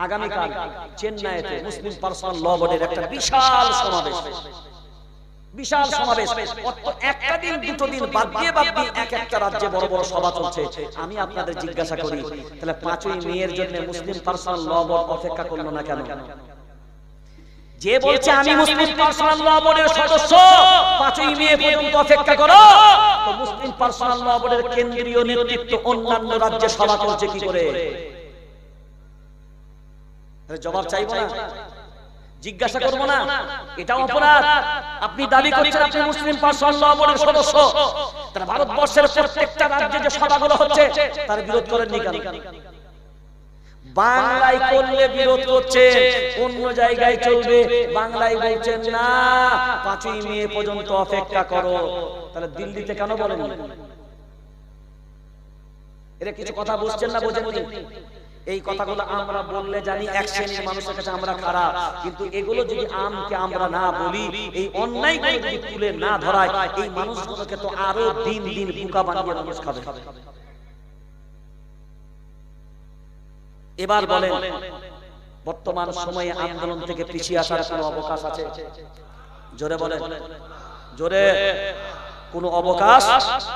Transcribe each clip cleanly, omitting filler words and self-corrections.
আগামীকাল চেন্নাইতে মুসলিম পার্সোনাল ল বোর্ডের একটা বিশাল সমাবেশ, বিশাল সমাবেশ। একটা দিন দুটো দিন বাদ দিয়ে এক একটা রাজ্যে বড় বড় সভা চলছে। আমি আপনাদের জিজ্ঞাসা করি, তাহলে 5ই মেয়ের জন্য মুসলিম পার্সোনাল ল বোর্ড অপেক্ষা করলো না কেন? যে বলছে আমি মুসলিম পার্সোনাল ল বোর্ডের সদস্য, 5ই মে পর্যন্ত অপেক্ষা করো, তো মুসলিম পার্সোনাল ল বোর্ডের কেন্দ্রীয় নেতৃত্ব অন্যান্য রাজ্যে সভা করছে কি করে? জবাব চাইবো না, জিজ্ঞাসা করবো না? এটা অপরাধ। আপনি দাবি করছেন আপনি মুসলিম পার্সোনাল ল বোর্ডের সদস্য, তারা ভারতবর্ষের প্রত্যেকটা রাজ্যে যে সভাগুলো হচ্ছে তার বিরোধ করেননি কেন? বাংলায় করলে বিরোধ করছে, অন্য জায়গায় চলবে, বাংলায় বলছেন না 5ই মে পর্যন্ত অপেক্ষা করো। তাহলে দিল্লিতে কেন বলেন? এরা কিছু কথা বুঝছেন না, বোঝেননি? এই কথাগুলো আমরা বললে জানি এক শ্রেণীর মানুষের কাছে আমরা খারাপ, কিন্তু এগুলো যদি আমকে আমরা না বলি, এই অন্যায়গুলো যদি তুলে না ধরাই, এই মানুষগুলোকে তো আরো দিন দিন বোকা বানিয়ে মানুষ খাবে। এবার বলেন, বর্তমান সময়ে আন্দোলন থেকে পিছিয়ে আসার কোনো অবকাশ আছে? জোরে বলেন, জোরে। কোনো অবকাশ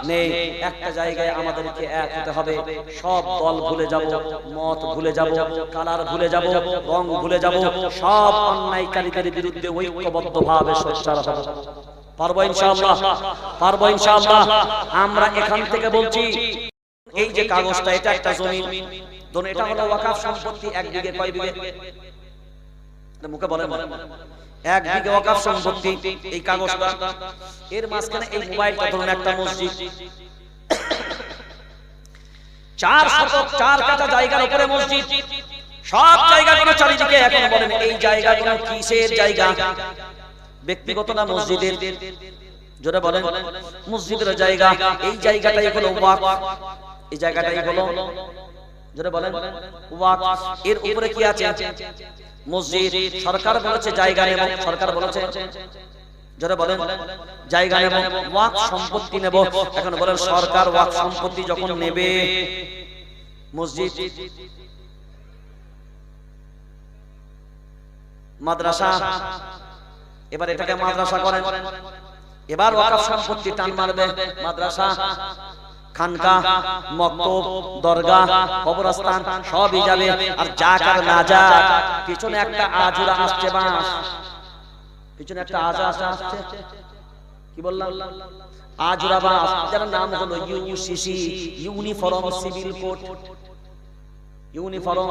নেই। একটা জায়গায় আমাদেরকে এক হতে হবে, সব দল ভুলে যাব, মত ভুলে যাব, কালার ভুলে যাব, রং ভুলে যাব, সব অন্যায়কারীদের বিরুদ্ধে ঐক্যবদ্ধভাবে সোচ্চার হব। পারবো ইনশাআল্লাহ, পারবো ইনশাআল্লাহ। আমরা এখান থেকে বলছি, এই যে কাগজটা, এটা একটা জমি, ধরুন এটা হলো ওয়াকফ সম্পত্তি। 1 বিঘে কয় বিঘে? মুখে বলেন, 1 বিঘে ওয়াকফ সম্পত্তি। এই কাগজটা, এর মাঝখানে এই মোবাইলটা ধরুন একটা মসজিদ, 4 শতক 4 কাঠা জায়গার উপরে মসজিদ, সব জায়গাগুলো চারিদিকে। এখন বলেন এই জায়গাগুলো কিসের জায়গা? ব্যক্তিগত না মসজিদের? জোরে বলেন, মসজিদের জায়গা। এই জায়গাটাই হলো ওয়াকফ, এই জায়গাটাই হলো, জোরে বলেন, ওয়াকফ। এর উপরে কি আছে? মসজিদ। সরকার বলেছে জায়গা নেব, সরকার বলেছে, জোরে বলেন, জায়গা নেব, ওয়াকফ সম্পত্তি নেব। এখন বলেন সরকার ওয়াকফ সম্পত্তি যখন নেবে, মসজিদ, মাদ্রাসা, এবার এটাকে মাদ্রাসা করেন। এবার ওয়াকফ সম্পত্তি টান মারবে, মাদ্রাসা, খানকা, মক্তব, দরগা, কবরস্থান সবই যাবে। আর যাক আর না যাক, পিছনে একটা আজুরা আসছে, বাস, পিছনে একটা আজুরা আসছে, কি বললাম? আজুরা বাস, যার নাম হলো UCC, uniform civil code. Uniform,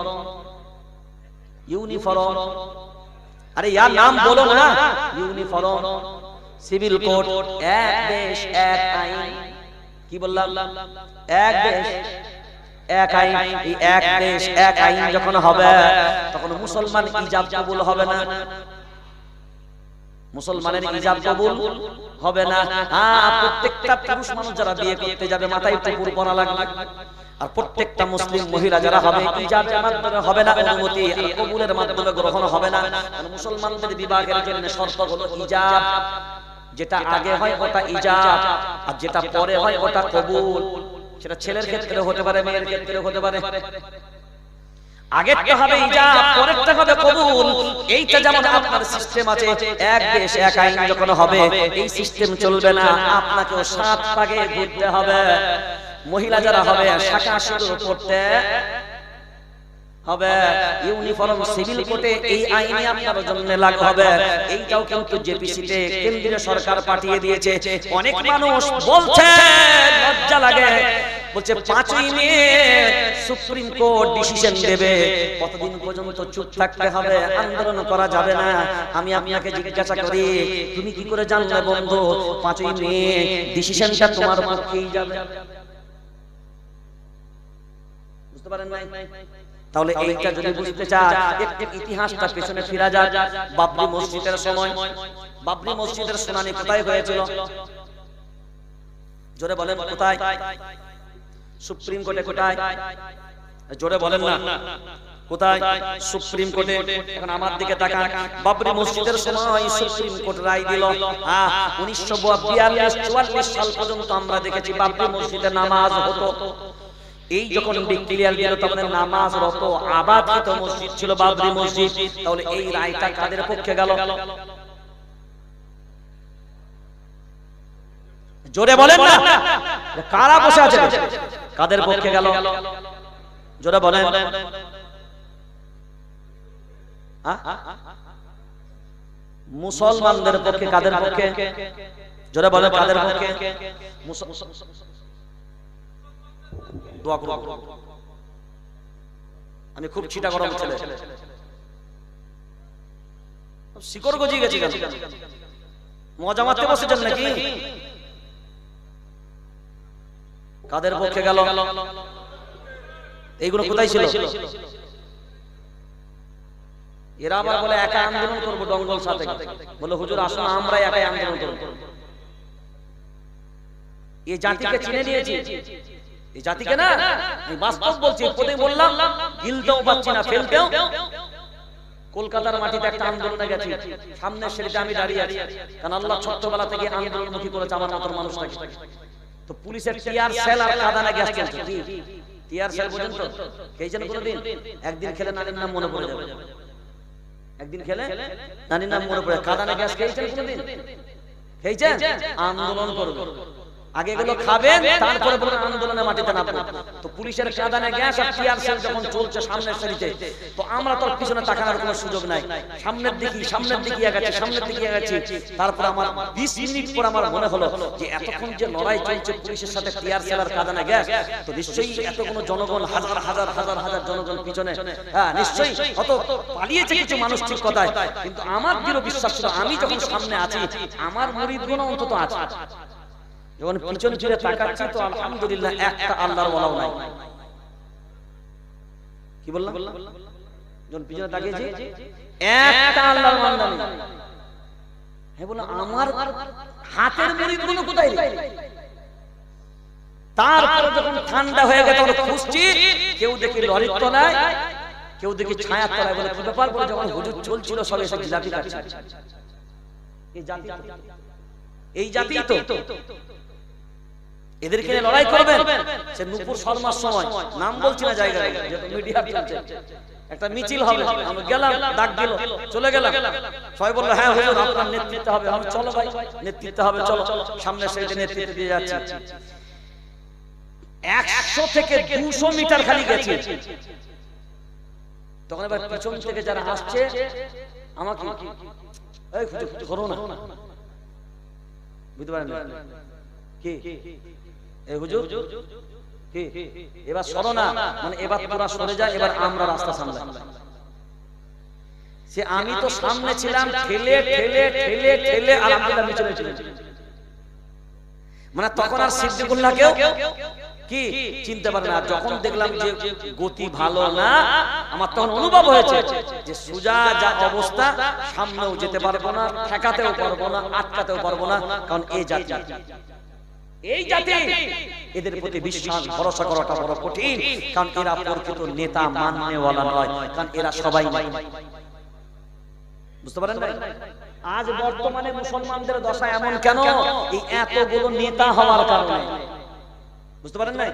uniform, আরে ইয়ার নাম বলো না, ইউনিফর্ম সিভিল কোড। এক দেশ এক আইন, কি বললাম? এক দেশ এক আইন। এই এক দেশ এক আইন যখন হবে, তখন মুসলমান ইজাব কবুল হবে না, মুসলমানের ইজাব কবুল হবে না। হ্যাঁ, প্রত্যেকটা পুরুষ মানুষ যারা বিয়ে করতে যাবে মাথায় টুকুর পরা লাগবে, আর প্রত্যেকটা মুসলিম মহিলা যারা হবে, ইজাবের মাধ্যমে হবে না অনুমতি, আর কবুলের মাধ্যমে গ্রহণ হবে না। মুসলমানদের বিবাহের জন্য শর্ত হলো ইজাব। যেটা আগে হয় ওটা ইজাব, আর যেটা পরে হয় ওটা কবুল। সেটা ছেলের ক্ষেত্রে হতে পারে, মেয়ের ক্ষেত্রে হতে পারে। আগেরটা হবে ইজাব, পরেরটা হবে কবুল। এইটা যেমন আপনার সিস্টেম আছে, এক দেশ এক আইন যখন হবে, এই সিস্টেম চলবে না। আপনাকেও 7 পাকে ঘুরতে হবে। মহিলা যারা হবে শাখা সিঁদুর পড়তে হবে। ইউনিফর্ম সিভিল কোডে এই আইনে আপনার জন্য লাগু হবে। এইটাও কিন্তু জেপিসিতে কেন্দ্রীয় সরকার পাঠিয়ে দিয়েছে। অনেক মানুষ বলছে, লজ্জা লাগে, বলছে 5ই মে সুপ্রিম কোর্ট ডিসিশন দেবে। কতদিন পর্যন্ত চুপ থাকতে হবে? আন্দোলন করা যাবে না। আমি আপনাকে জিজ্ঞাসা করি, তুমি কি করে জানলে বন্ধু 5ই মে ডিসিশনটা তোমার পক্ষেই যাবে? বুঝতে পারেন নাই? তাহলে এইটা যদি বুঝতে চান, একটু ইতিহাসটা পেছনে ফিরা যাক। বাবরি মসজিদের সময়, বাবরি মসজিদের শুনানি কোথায় হয়েছিল? জোরে বলেন, কোথায়? সুপ্রিম কোর্টে। কোথায়? জোরে বলেন না, কোথায়? সুপ্রিম কোর্টে। এখন আমার দিকে তাকান, বাবরি মসজিদের সময় সুপ্রিম কোর্ট রায় দিল। 1942-44 সাল পর্যন্ত আমরা দেখেছি বাবরি মসজিদে নামাজ হতো। এই যখন ক্লিয়ার গেল তখন নামাজ রত আবাদিত মসজিদ ছিল বাবরি মসজিদ, তাহলে এই রায়টা কাদের পক্ষে গেল? জোরে বলেন না, কারা বসে আছে কাদের পক্ষে গেল? জোরে বলেন। মুসলমানদের পক্ষে। কাদের পক্ষে? জোরে বলেন কাদের পক্ষে? দোয়া করব, আমি খুব ছিটা গরম ছেলে, শিকড় গজিয়ে গেছে কেন? মজা মারতে বসেছেন নাকি? কাদের পক্ষে গেল? এইগুলো কোথায় ছিল? এরা আবার বলে একা আন্দোলন করবো ডঙ্গল সাথে, বলে হুজুর আসুন আমরা একাই আন্দোলন করবো। এই জাতিকে চিনে নিয়েছি, এই জাতিকে না, আমি বাস্তব বলছি, প্রথমে বললাম গিলতেও পাচ্ছি না, ফেলতেও। কলকাতার মাটিতে একটা আন্দোলনে গেছি, সামনের সারিতে আমি দাঁড়িয়ে আছি, কারণ আল্লাহ ছোট্টবেলা থেকে আন্দোলনমুখী করেছে আমার মতো মানুষটাকে। তো পুলিশের টিয়ার সেল আর কাদানে গ্যাস চলছে। টিয়ার সেল বোঝেন তো? খেয়েছেন কোনোদিন? একদিন খেলে নানির নাম মনে পড়ে যাবে, একদিন খেলে নানির নাম মনে পড়ে। কাদানে গ্যাস খেয়েছেন কোনোদিন? খেয়েছেন? আন্দোলন করবে, আগে এগুলো খাবেন, তারপরে বলবেন আন্দোলনের মাটিতে নামবেন। তো পুলিশের কাঁদানে গ্যাস আর টিয়ার সেল যখন চলছে সামনের সারিতে, তো আমরা তো পিছনে তাকানোর কোনো সুযোগ নাই, সামনের দিকে গেছে, সামনের দিকে গেছে। তারপর আমার 20 মিনিট পর আমার মনে হলো যে এতক্ষণ যে লড়াই চলছে পুলিশের সাথে টিয়ার সেল আর কাঁদানে গ্যাস, তো নিশ্চয়ই এতগুলো জনগণ, হাজার হাজার হাজার হাজার জনগণ পিছনে, হ্যাঁ নিশ্চয়ই কত পালিয়েছে কিছু মানুষ, ঠিক কথায়। কিন্তু আমার দৃঢ় বিশ্বাস ছিল আমি যখন সামনে আছি আমার মুরিদগণ অন্তত আছে। যখন পিছন ফিরে তাকাচ্ছি তো আলহামদুলিল্লাহ একটা আল্লাহর ওয়ালাও নাই। কি বললাম? যখন পিছনে তাকিয়েছি একটা আল্লাহর বান্দা নেই। হ্যাঁ বললাম আমার হাতের মুরিদগুলো কোথায়? তারপরে যখন ঠান্ডা হয়ে গেছে তখন খুঁজছি, কেউ দেখি লরির তলায়, কেউ দেখি ছায়ার তলায়। বলে কি ব্যাপার? বলে যখন হুজুর চলছিল সব এসে জিলাপি খাচ্ছে। এই জাতি তো এদেরকে লড়াই করবেন। সে নূপুর শর্মার সময়, নাম বলছি না জায়গা, মিডিয়া চলছে, একটা মিছিল হবে, আমি গেলাম, ডাক দিল, চলে গেলাম। সবাই বললো হ্যাঁ হুজুর আপনার নেতৃত্ব হবে। আমি চলো ভাই নেতৃত্ব হবে, চলো। সামনে সেটা নেতৃত্ব দিয়ে যাচ্ছি। 100 থেকে 200 মিটার খালি গেছে, তখন এবার পিছন থেকে যারা আসছে আমাকে এই করো না, বুঝতে পারেন কি এই হুজুর কি এবার সরো না, মানে এবার তোরা সরে যায়, এবার আমরা রাস্তা সামলাই। সে আমি তো সামনে ছিলাম, ঠেলে ঠেলে ঠেলে ঠেলে আলহামদুলিল্লাহ পিছনে ছিলাম। মানে তখন আর সিদ্দিকুল্লাহকেও কি চিনতে পারে না। যখন দেখলাম যে গতি ভালো না, আমার তখন অনুভব হয়েছে যে সুজা যা অবস্থা, সামনেও যেতে পারবো না, ঠেকাতেও পারবো না, আটকাতেও পারবো না। কারণ এই জাতি এদের প্রতি বিশ্বাস ভরসা করাটা বড় কঠিন, কারণ এরা প্রকৃত নেতা মাননেওয়ালা নয়, কারণ এরা সবাই বুঝতে পারেন না। আজ বর্তমানে মুসলমানদের দশা এমন কেন? এই এতগুলো নেতা হওয়ার কারণে। বুঝতে পারেন না?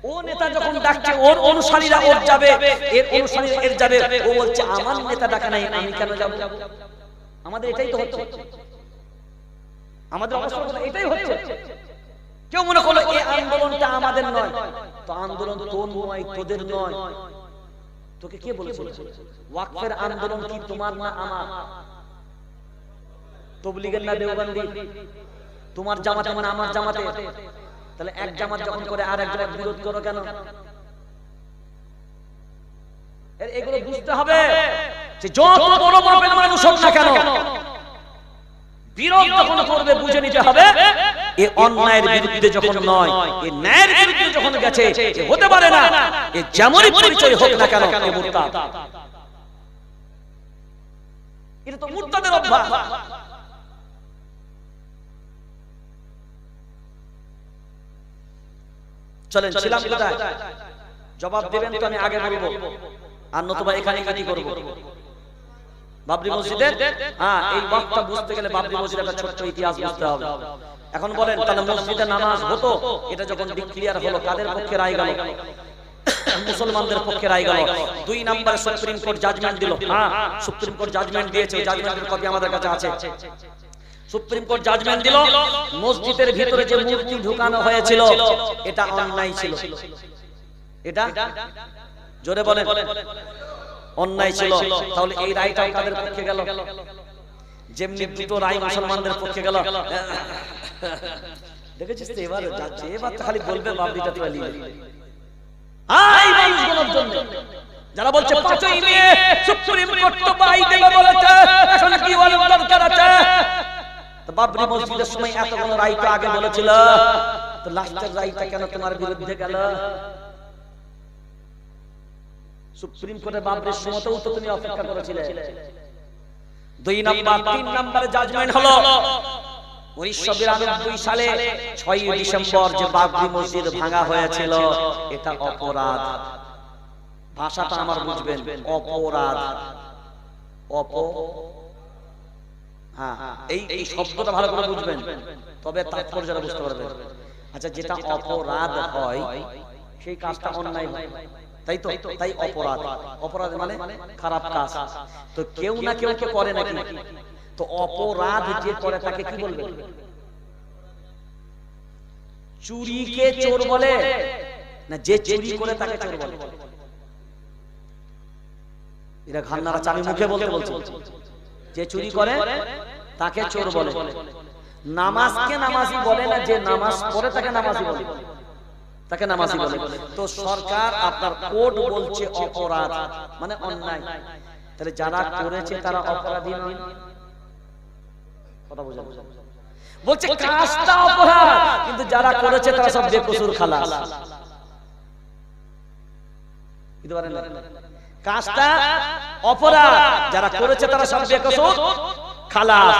ও নেতা যখন ডাকছে ওর অনুসারীরা ওর যাবে, এর অনুসারীরা এর যাবে। ও বলছে আমার নেতা ডাকা নাই, আমি কেন যাব? আমাদের এটাই তো হচ্ছে, আমাদের অবস্থা এটাই হচ্ছে। কেউ মনে করলো এই আন্দোলনটা আমাদের নয়, তো আন্দোলন তোর নয়, তোদের নয়। তোকে কে বলেছে ওয়াকফের আন্দোলন কি তোমার না আমার? তবলিগের না দেওবন্দি? তোমার জামাতে মানে আমার জামাতে? তাহলে এক জামাত যখন করে আর এক জামাত বিরোধ করো কেন? এগুলো বুঝতে হবে যে যত বড় বড় মানুষ হোক না কেন, বিরোধ যখন করবে বুঝে নিতে হবে এ অন্যায়ের বিরুদ্ধে যখন নয়, এ ন্যায়ের বিরুদ্ধে যখন গেছে, এ হতে পারে না। এ যেমনই পরিচয় হোক না কেন, এ মুরতাদ। এটা তো মুরতাদের অভ্যাস। চলেন ছিলাম কোথায়? জবাব দেবেন তো আমি আগে বলবো, আর নতুবা এখানে কি করব? বাবরি মসজিদের হ্যাঁ এই ওয়াক্তটা বুঝতে গেলে বাবরি মসজিদের একটা ছোট্ট ইতিহাস বুঝতে হবে। এখন বলেন তাহলে মসজিদে নামাজ হতো, এটা যখন ডিক্লিয়ার হলো কাদের পক্ষে রায় গেল? মুসলমানদের পক্ষে রায় গেল। 2 নম্বরে সুপ্রিম কোর্ট জাজমেন্ট দিল। হ্যাঁ সুপ্রিম কোর্ট জাজমেন্ট দিয়েছে, জাজমেন্টের কপি আমাদের কাছে আছে। সুপ্রিম কোর্ট জাজমেন্ট দিল মসজিদের ভিতরে যে মূর্তি ঢুকানো হয়েছিল এটা অন্যায় ছিল। এটা জোরে বলেন অন্যায় ছিল। তাহলে এই রায়টা কাদের পক্ষে গেল? যেমনি দুটো রায় মুসলমানদের পক্ষে গেল। দেখেছিস তো এবার যাচ্ছে, এবার তো খালি বলবে বাবরিটা তুলি। এই মানুষগুলোর জন্য যারা বলছে 5ই মে সুপ্রিম কোর্ট তো বাই দেবে বলেছে, এখন কি বলার দরকার আছে? তো বাবরি মসজিদের সময় এতগুলো রায় তো আগে বলেছিল, তো লাস্টের রায়টা কেন তোমার বিরুদ্ধে গেল? সুপ্রিম কোর্টে বাবরির সময়তেও তো তুমি অপেক্ষা করেছিলে। 2 নম্বর 3 নম্বরে জাজমেন্ট হলো 1992 সালে 6ই ডিসেম্বর যে বাবরি মসজিদ ভাঙা হয়েছিল এটা অপরাধ। ভাষাটা আমার বুঝবেন, অপরাধ। হ্যাঁ এই শব্দটা ভালো করে বুঝবেন, তবে তাৎপর্যটা বুঝতে পারবেন। আচ্ছা যেটা অপরাধ হয় সেই কাজটা অন্যায় হয়, তাই তো? তাই অপরাধ, অপরাধ মানে খারাপ কাজ। তো কেউ না কেউ কে করে নাকি? তো অপরাধ যে করে তাকে কি বলবে? চুরিকে চোর বলে না যে চুরি করে তাকে চোর বলে? এরা ঘান্নারা চাবি মুখে বলতে বলছে যে চুরি করে তাকে চোর বলে। নামাজকে নামাজি বলে না, যে নামাজ পড়ে তাকে নামাজি বলে, তাকে নামাজি বলে। তো সরকার আপনার কোর্ট বলছে অপরাধ মানে অন্যায়, তাহলে যারা করেছে তারা অপরাধী নয়? কথা বুঝা বলছে কাজটা অপরাধ, কিন্তু যারা করেছে তারা সব বেকসুর খালাস। বুঝতে পারেন না? কাজটা অপরাধ, যারা করেছে তারা সব বেকসুর খালাস।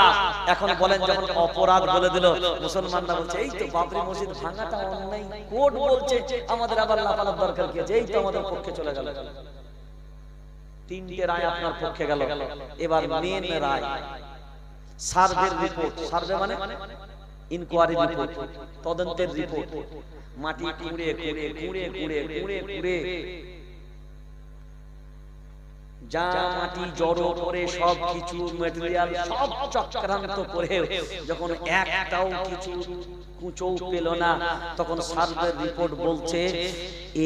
এখন বলেন যখন অপরাধ বলে দিল, মুসলমানরা বলছে এই তো বাবরি মসজিদ ভাঙাটা অন্যায়, কোর্ট বলছে আমাদের আবার লাফানোর দরকার কি আছে, এই তো আমাদের পক্ষে চলে গেল। 3টে রায় আপনার পক্ষে গেল। এবার মেন রায় সার্ভের রিপোর্ট। সার্ভে মানে ইনকোয়ারি রিপোর্ট, তদন্তের রিপোর্ট। মাটি কুড়ে কুড়ে কুড়ে কুড়ে কুড়ে কুড়ে যা মাটি জড়ো করে সব কিছু ম্যাটেরিয়াল সব চক্রান্ত করে যখন একটাও কিছু কুচৌ পেল না, তখন সার্ভের রিপোর্ট বলছে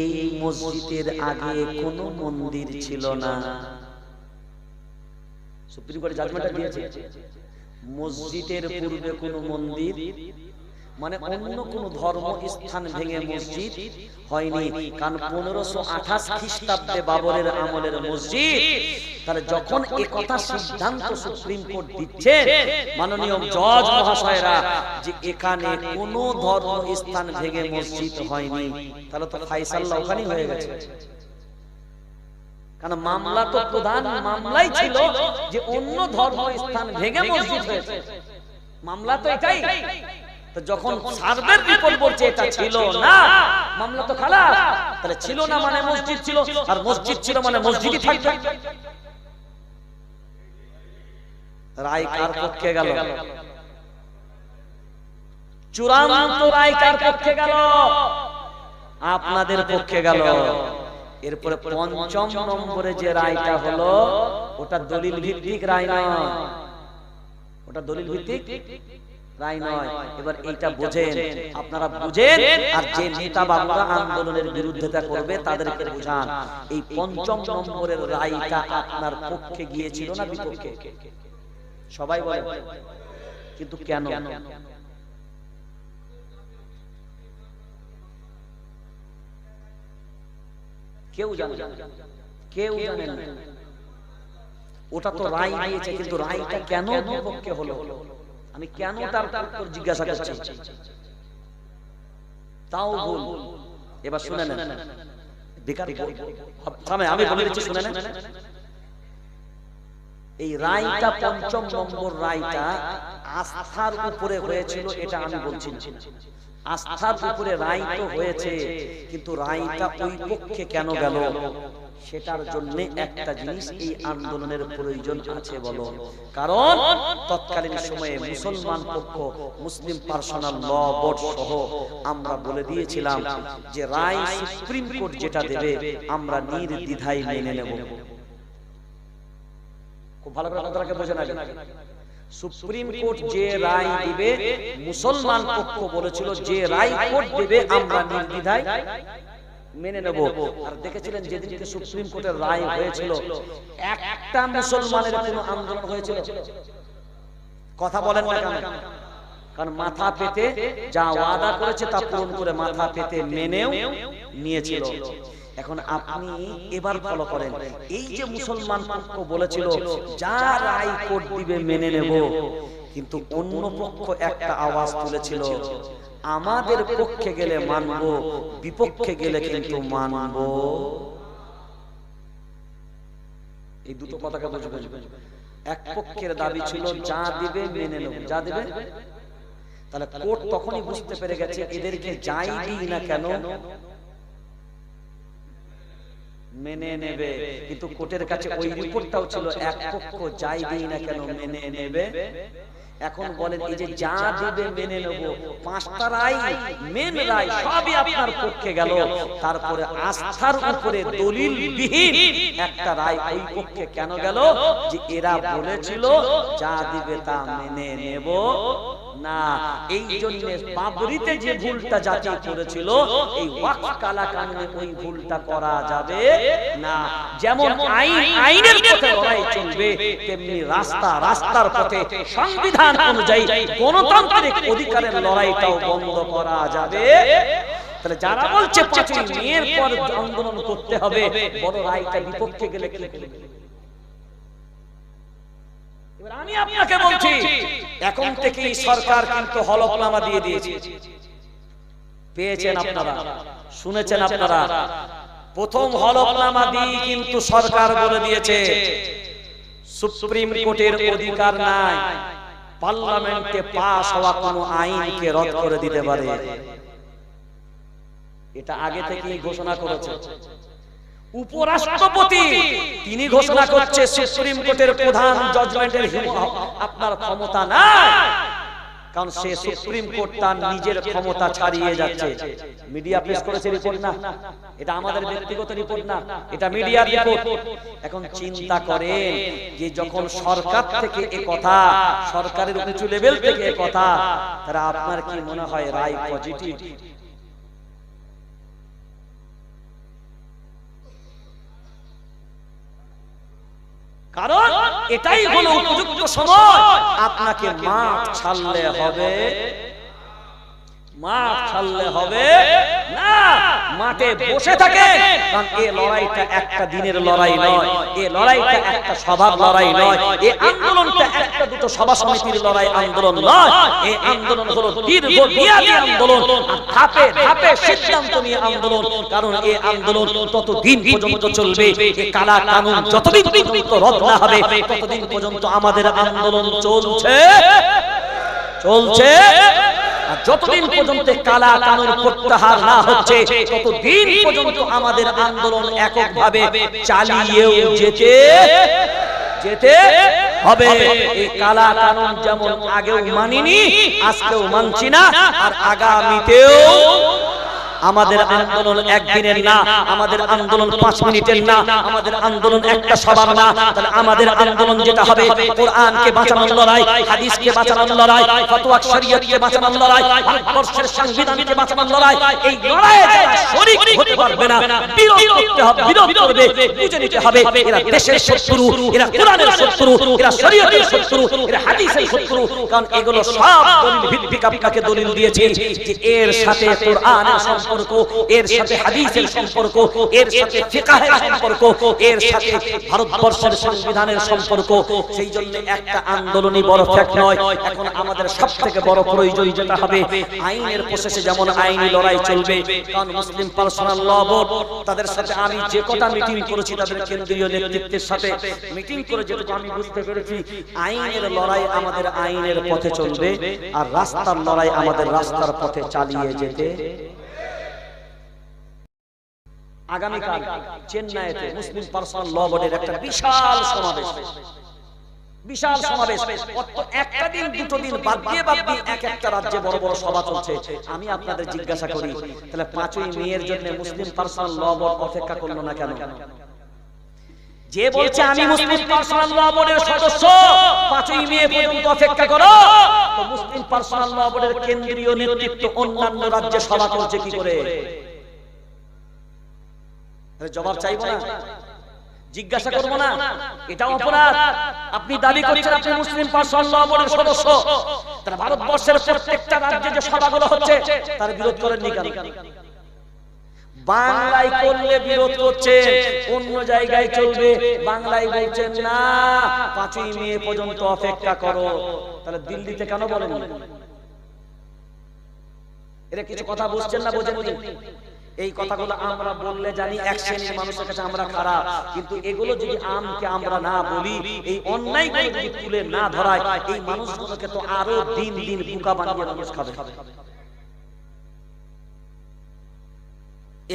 এই মসজিদের আগে কোনো মন্দির ছিল না। সুপ্রিম কোর্ট জাজমেন্টটা দিয়েছে মসজিদের পূর্বে কোনো মন্দির মানে অন্য কোন ধর্ম স্থান ভেঙে মসজিদ হয়নি। কারণ 1528 খ্রিস্টাব্দে বাবরের আমলের মসজিদ। তাহলে যখন এই কথা সিদ্ধান্ত সুপ্রিম কোর্ট দিচ্ছে মাননীয় জজ মহাশয়রা যে এখানে কোন ধর্ম স্থান ভেঙে মসজিদ হয়নি, তাহলে তো ফায়সালা ওখানেই হয়ে গেছে। কারণ মামলা তো প্রধান মামলাই ছিল যে অন্য ধর্ম স্থান ভেঙে মসজিদ হয়েছে, মামলা তো এটাই। তো যখন সার্ভের রিপোর্ট বলছে এটা ছিল না, মামলা তো খালাস। তাহলে ছিল না মানে মসজিদ ছিল, আর মসজিদ ছিল মানে মসজিদই থাকবে। রায় কার পক্ষে গেল? চূড়ান্ত রায় কার পক্ষে গেল? আপনাদের পক্ষে গেল। এরপরে 5ম নম্বরে যে রায়টা হলো ওটা দলিল ভিত্তিক রায় নয়, ওটা দলিল ভিত্তিক রায় নয়। এবার এইটা বোঝেন, আপনারা বুঝেন, আর যে নেতা বাবুরা আন্দোলনের বিরুদ্ধেতা করবে তাদেরকে বোঝান। এই 5ম নম্বরের রায়টা আপনার পক্ষে গিয়েছিল না বিপক্ষে? সবাই বলে, কিন্তু কেন? কেউ জানে না, কেউ জানে না। ওটা তো রায় দিয়েছে, কিন্তু রায়টা কেন বিপক্ষে হলো আমি কেন তার উত্তর জিজ্ঞাসা করছি, তাও ভুল। এবার শুনে নেন, বেকার আমি বলে দিচ্ছি, শুনে নেন। এই রায়টা 5ম নম্বর রায়টা আস্থার উপরে হয়েছিল, এটা আমি বলছি না। আস্থার উপরে রায় তো হয়েছে, কিন্তু রায়টা ওই পক্ষে কেন গেল সেটার জন্য একটা জিনিস এই আন্দোলনের প্রয়োজন আছে বলো। কারণ তৎকালীন সময়ে মুসলমান পক্ষ মুসলিম পার্সোনাল ল বোর্ড সহ আমরা বলে দিয়েছিলাম যে রায় সুপ্রিম কোর্ট যেটা দেবে আমরা নির্দ্বিধায় মেনে নেব। খুব ভালো করে কথাটাকে বোঝেন আগে। সুপ্রিম কোর্ট যে রায় দিবে, মুসলমান পক্ষ বলেছিল যে রায় কোর্ট দেবে আমরা নির্দ্বিধায় মেনে নেব। আর দেখেছিলেন যেদিনকে সুপ্রিম কোর্টের রায় হয়েছিল একটা মুসলমানের কোনো আন্দোলন হয়েছিল? কথা বলেন না কেন? কারণ মাথা পেতে যা ওয়াদা করেছে তা পূরণ করে মাথা পেতে মেনেও নিয়েছিল। এখন আপনি এবার ফলো করেন, এই যে মুসলমান পক্ষ বলেছিল যা রায় কোর্ট দিবে মেনে নেব, কিন্তু অন্য পক্ষ একটা আওয়াজ তুলেছিল আমাদের পক্ষে গেলে মানব, বিপক্ষে গেলে কিন্তু মানব। এই দুটো কথাকে বুঝবেন। এক পক্ষের দাবি ছিল যা দিবে মেনে নেব, যা দিবে। তাহলে কোর্ট তখনই বুঝতে পেরে গেছে এদেরকে যাই দিই না কেন মেনে নেবে। কিন্তু কোর্টের কাছে ওই রিপোর্টটাও ছিল এক পক্ষ যাই দিই না কেন মেনে নেবে। এখন বলেন এই যে যা দিবে মেনে নেব, পাঁচটা রায় মেন রায় সবই আপনার পক্ষে গেল, তারপরে আস্থার উপরে দলিল বিহীন একটা রায় ওই পক্ষে কেন গেল? যে এরা বলেছিল যা দিবে তা মেনে নেব না। এই জন্য বাবরিতে যে ভুলটা জাতি করেছিল এই ওয়াকফ কালা কানুনে ওই ভুলটা করা যাবে না। যেমন আইনের পথে লড়াই চলবে, তেমনি রাস্তার পথে সংবিধান অনুযায়ী গণতান্ত্রিক অধিকারের লড়াইটাও বন্ধ করা যাবে। তাহলে যারা বলছে 5ই মের পর আন্দোলন করতে হবে, বড় রায়টা বিপক্ষে গেলে কি করবে? এবার আমি আপনাকে বলছি, এখন থেকেই সরকার কিন্তু হলফনামা দিয়ে দিয়েছে। পেয়েছেন আপনারা, শুনেছেন আপনারা। প্রথম হলফনামা দিয়ে কিন্তু সরকার বলে দিয়েছে সুপ্রিম কোর্টের অধিকার নাই পার্লামেন্টে পাস হওয়া কোনো আইনকে রদ করে দিতে পারে। এটা আগে থেকেই ঘোষণা করেছে উপরাষ্ট্রপতি। তিনি ঘোষণা করছে সুপ্রিম কোর্টের প্রধান জাজমেন্টের আপনার ক্ষমতা নাই, কারণ সে সুপ্রিম কোর্ট তার নিজের ক্ষমতা ছাড়িয়ে যাচ্ছে। মিডিয়া পেশ করেছে রিপোর্ট না, এটা আমাদের ব্যক্তিগত রিপোর্ট না, এটা মিডিয়ার রিপোর্ট। এখন চিন্তা করেন যে যখন সরকার থেকে এই কথা, সরকারের উঁচু লেভেল থেকে এই কথা, তারা আপনার কি মনে হয় রায় পজিটিভ? কারণ এটাই হলো উপযুক্ত সময়। আপনাকে মাঠ ছাড়লে হবে, মাঠ ছাড়লে হবে না, মাঠে বসে থাকে। কারণ এই লড়াইটা একটা দিনের লড়াই নয়, এই লড়াইটা একটা সভার লড়াই নয়, এই আন্দোলনটা একটা দুটো সভা সমিতির লড়াই আন্দোলন নয়। এই আন্দোলন হলো দীর্ঘমেয়াদী আন্দোলন, ধাপে ধাপে সিদ্ধান্ত নিয়ে আন্দোলন। কারণ এই আন্দোলন ততদিন পর্যন্ত চলবে, এই কালা কানুন যতদিন পর্যন্ত রদ না হবে ততদিন পর্যন্ত আমাদের আন্দোলন চলছে। আর যতদিন পর্যন্ত কালা কানুন প্রত্যাহার না হচ্ছে ততদিন পর্যন্ত আমাদের আন্দোলন এককভাবে চালিয়েও যেতে হবে। এই কালা কানুন যেমন আগেও মানিনি, আজকেও মানছি না, আর আগামীতেও আমাদের আন্দোলন একদিনের না, আমাদের আন্দোলন 5 মিনিটের না, আমাদের আন্দোলন একটা সবার না। তাহলে আমাদের আন্দোলন যেটা হবে কোরআনকে বাঁচানোর লড়াই, হাদিসকে বাঁচানোর লড়াই, ফতোয়া শরীয়তকে বাঁচানোর লড়াই, ভারতবর্ষের সংবিধানকে বাঁচানোর লড়াই। এই লড়াইয়ে যারা শরীক হতে পারবে না, বিরোধ করতে হবে, বিরোধ করবে, বুঝে নিতে হবে এরা দেশের শত্রু, এরা কোরআনের শত্রু, এরা শরীয়তের শত্রু, এরা হাদিসের শত্রু। কারণ এগুলো সব দলিল ভিত্তিক আপনাকে দলিল দিয়েছে যে এর সাথে কোরআনের সম্পর্ক, এর সাথে হাদিসের সম্পর্ক, এর সাথে ফিকহের সম্পর্ক, এর সাথে ভারতবর্ষের সংবিধানের সম্পর্ক। সেই জন্য একটা আন্দোলনই বড় ফ্যাক্ট নয়। এখন আমাদের সবথেকে বড় প্রয়োজন যেটা হবে আইনের প্রসেসে যেমন আইনি লড়াই চলবে। কারণ মুসলিম পার্সোনাল ল বোর্ড তাদের সাথে আমি যে কটা মিটিং করেছি, তাদের কেন্দ্রীয় নেতৃত্বের সাথে মিটিং করে যেটুকু আমি বুঝতে পেরেছি, আইনের লড়াই আমাদের আইনের পথে চলবে, আর রাস্তার লড়াই আমাদের রাস্তার পথে চালিয়ে যেতে। আগামীকাল চেন্নাইতে মুসলিম পার্সোনাল ল বোর্ডের একটা বিশাল সমাবেশ, বিশাল সমাবেশ। একটা দিন দুটো দিন বাদ দিয়ে এক একটা রাজ্যে বড় বড় সভা চলছে। আমি আপনাদের জিজ্ঞাসা করি, তাহলে 5ই মের জন্য মুসলিম পার্সোনাল ল বোর্ড অপেক্ষা করলো না কেন? যে বলছে আমি মুসলিম পার্সোনাল ল বোর্ডের সদস্য, 5ই মে পর্যন্ত অপেক্ষা করো, তো মুসলিম পার্সোনাল ল বোর্ডের কেন্দ্রীয় নেতৃত্ব অন্যান্য রাজ্যে সভা করছে কি করে? জবাব চাইবো না, জিজ্ঞাসা করবো না? এটা অপরাধ। আপনি দাবি করছেন আপনি মুসলিম পার্সোনাল ল বোর্ডের সদস্য, তাহলে ভারতবর্ষের প্রত্যেকটা রাজ্যে যে সভাগুলো হচ্ছে তার বিরোধ করেননি কেন? বাংলায় করলে বিরোধ করছে, অন্য জায়গায় চলবে, বাংলায় বলছেন না 5ই মে পর্যন্ত অপেক্ষা করো, তাহলে দিল্লিতে কেন বলেন? এরা কিছু কথা বুঝছেন না, বোঝেননি? এই কথাগুলো আমরা বললে জানি এক শ্রেণীর মানুষের কাছে আমরা খারাপ, কিন্তু এগুলো যদি আমকে আমরা না বলি, এই অন্যায়গুলো যদি তুলে না ধরায়, এই মানুষগুলোকে তো আরো দিন দিন বোকা বানিয়ে মানুষ খাবে।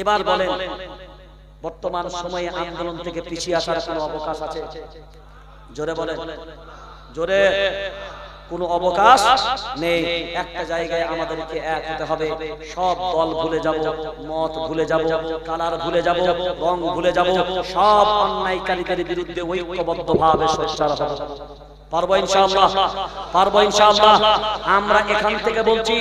এবার বলেন, বর্তমান সময়ে আন্দোলন থেকে পিছিয়ে আসার কোনো অবকাশ আছে? জোরে বলেন, জোরে। কোনো অবকাশ নেই। একটা জায়গায় আমাদেরকে এক হতে হবে, সব দল ভুলে যাব, মত ভুলে যাব, কালার ভুলে যাব, রং ভুলে যাব, সব অন্যায়কারীদের বিরুদ্ধে ঐক্যবদ্ধভাবে সোচ্চার হব। পারবো ইনশাআল্লাহ, পারবো ইনশাআল্লাহ। আমরা এখান থেকে বলছি